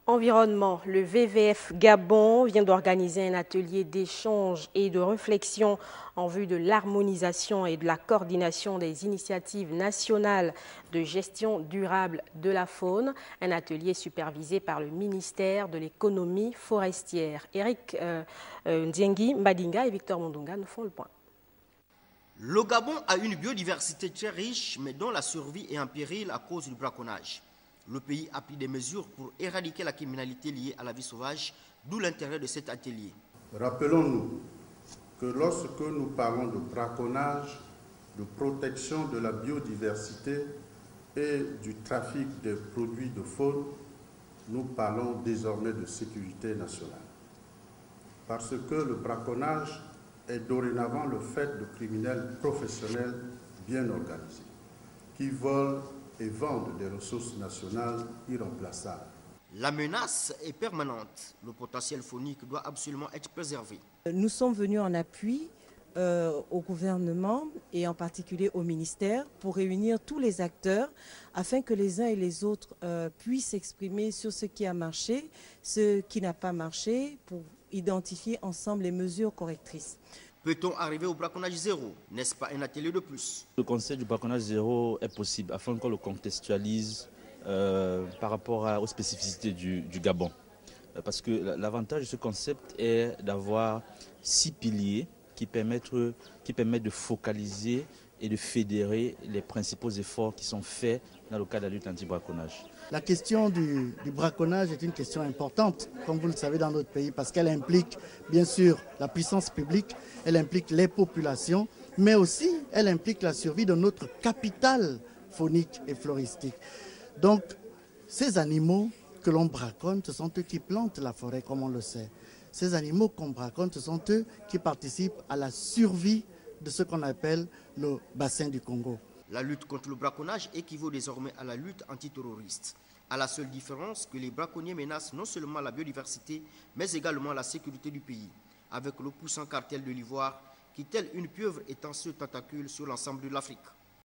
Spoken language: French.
Environnement, le WWF Gabon vient d'organiser un atelier d'échange et de réflexion en vue de l'harmonisation et de la coordination des initiatives nationales de gestion durable de la faune. Un atelier supervisé par le ministère de l'économie forestière. Eric Ndiengi Mbadinga et Victor Mondunga nous font le point. Le Gabon a une biodiversité très riche, mais dont la survie est en péril à cause du braconnage. Le pays a pris des mesures pour éradiquer la criminalité liée à la vie sauvage, d'où l'intérêt de cet atelier. Rappelons-nous que lorsque nous parlons de braconnage, de protection de la biodiversité et du trafic des produits de faune, nous parlons désormais de sécurité nationale. Parce que le braconnage est dorénavant le fait de criminels professionnels bien organisés, qui volent et vendent des ressources nationales irremplaçables. La menace est permanente. Le potentiel faunique doit absolument être préservé. Nous sommes venus en appui au gouvernement et en particulier au ministère pour réunir tous les acteurs afin que les uns et les autres puissent s'exprimer sur ce qui a marché, ce qui n'a pas marché, pour identifier ensemble les mesures correctrices. Peut-on arriver au braconnage zéro? N'est-ce pas un atelier de plus? Le concept du braconnage zéro est possible afin qu'on le contextualise par rapport aux spécificités du Gabon. Parce que l'avantage de ce concept est d'avoir 6 piliers qui permettent de focaliser et de fédérer les principaux efforts qui sont faits dans le cadre de la lutte anti-braconnage. La question du braconnage est une question importante, comme vous le savez, dans notre pays, parce qu'elle implique bien sûr la puissance publique, elle implique les populations, mais aussi elle implique la survie de notre capital faunique et floristique. Donc, ces animaux que l'on braconne, ce sont eux qui plantent la forêt, comme on le sait. Ces animaux qu'on braconne, ce sont eux qui participent à la survie de ce qu'on appelle le bassin du Congo. La lutte contre le braconnage équivaut désormais à la lutte antiterroriste, à la seule différence que les braconniers menacent non seulement la biodiversité, mais également la sécurité du pays, avec le puissant cartel de l'ivoire qui, tel une pieuvre, étend ses tentacules sur l'ensemble de l'Afrique.